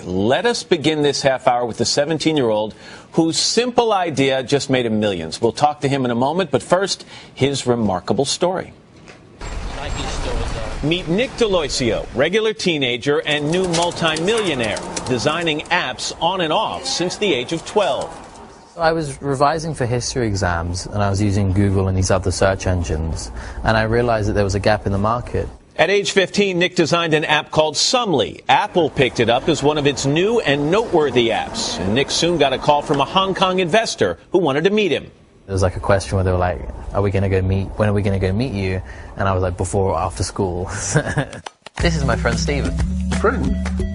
Let us begin this half hour with the 17-year-old whose simple idea just made him millions. We'll talk to him in a moment, but first, his remarkable story. Meet Nick D'Aloisio, regular teenager and new multimillionaire, designing apps on and off since the age of 12. I was revising for history exams, and I was using Google and these other search engines, and I realized that there was a gap in the market. At age 15, Nick designed an app called Sumly. Apple picked it up as one of its new and noteworthy apps, and Nick soon got a call from a Hong Kong investor who wanted to meet him. There was like a question where they were like, "Are we going to go meet? When are we going to go meet you?" And I was like, "Before or after school." This is my friend Steven.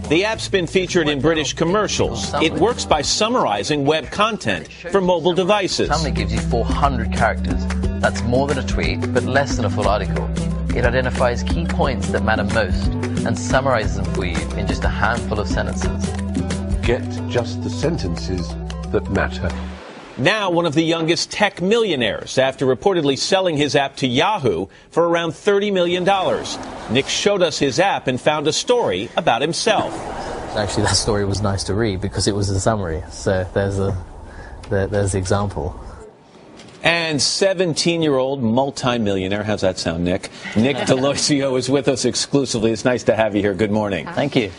The app's been featured in British commercials. It works by summarizing web content for mobile devices. Sumly gives you 400 characters. That's more than a tweet, but less than a full article. It identifies key points that matter most and summarizes them for you in just a handful of sentences. Get just the sentences that matter. Now one of the youngest tech millionaires after reportedly selling his app to Yahoo for around $30 million. Nick showed us his app and found a story about himself. Actually, that story was nice to read because it was a summary. So there's the example. And 17-year-old multimillionaire, how's that sound, Nick? Nick D'Aloisio is with us exclusively. It's nice to have you here. Good morning. Thank you.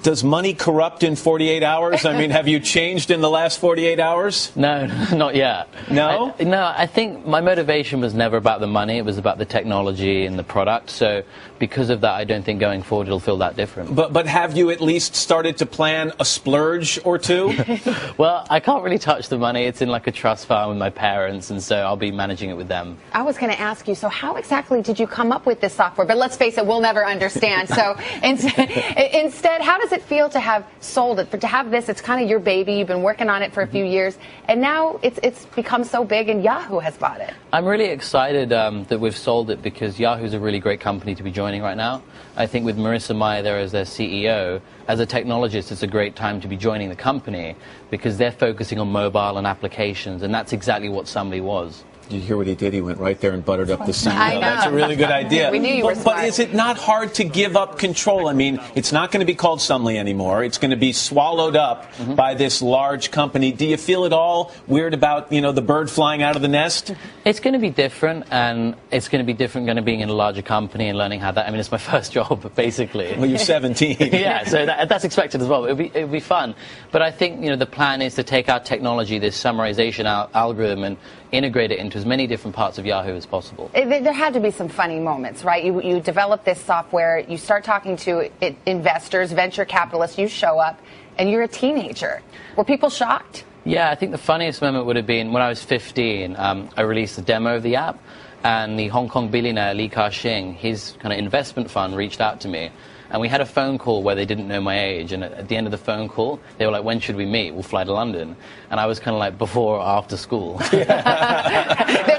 Does money corrupt in 48 hours? I mean, have you changed in the last 48 hours? No, not yet. No? I think my motivation was never about the money. It was about the technology and the product. So because of that, I don't think going forward it'll feel that different. But have you at least started to plan a splurge or two? Well, I can't really touch the money. It's in like a trust fund with my parents, and so I'll be managing it with them. I was going to ask you, so how exactly did you come up with this software? But let's face it, we'll never understand. So instead, how does it feel to have sold it? To have this, it's kind of your baby. You've been working on it for a few years, and now it's become so big, and Yahoo has bought it. I'm really excited that we've sold it because Yahoo's a really great company to be joining right now. I think with Marissa Mayer there as their CEO, as a technologist, it's a great time to be joining the company because they're focusing on mobile and applications, and that's exactly what Sumly was. Did you hear what he did? He went right there and buttered up the CEO. I know. That's a really good idea. We knew you were smart. But is it not hard to give up control? I mean, it's not going to be called Sumly anymore. It's going to be swallowed up by this large company. Do you feel at all weird about, the bird flying out of the nest? It's going to be different, and it's going to be different being in a larger company and learning how that. I mean, it's my first job, basically. Well, you're 17. Yeah, so that's expected as well. It'll be fun. But I think, the plan is to take our technology, this summarization algorithm, and integrate it into as many different parts of Yahoo as possible. There had to be some funny moments, right? You develop this software, you start talking to investors, venture capitalists, you show up, and you're a teenager. Were people shocked? Yeah, I think the funniest moment would have been when I was 15. I released a demo of the app, and the Hong Kong billionaire Li Ka-shing, his kind of investment fund, reached out to me. And we had a phone call where they didn't know my age, and at the end of the phone call, they were like, "When should we meet? We'll fly to London." And I was kind of like, before or after school. They're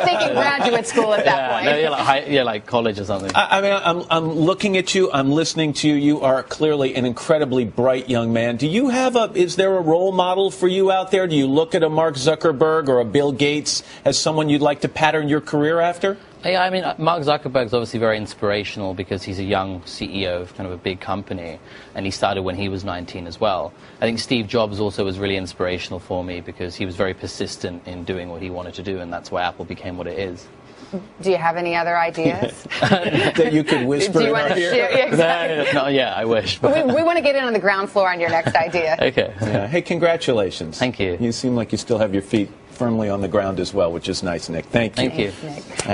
thinking graduate school at that point. No, like college or something. I mean, I'm looking at you, I'm listening to you. You are clearly an incredibly bright young man. Do you have is there a role model for you out there? Do you look at a Mark Zuckerberg or a Bill Gates as someone you'd like to pattern your career after? Yeah, I mean, Mark Zuckerberg's obviously very inspirational because he's a young CEO of kind of a big company, and he started when he was 19 as well. I think Steve Jobs also was really inspirational for me because he was very persistent in doing what he wanted to do, and that's why Apple became what it is. Do you have any other ideas? That you could whisper Do you in want our to ear? share? Exactly. No, yeah, I wish. We want to get in on the ground floor on your next idea. Okay. Yeah. Hey, congratulations. Thank you. You seem like you still have your feet firmly on the ground as well, which is nice, Nick. Thank you. Thank you. Nick.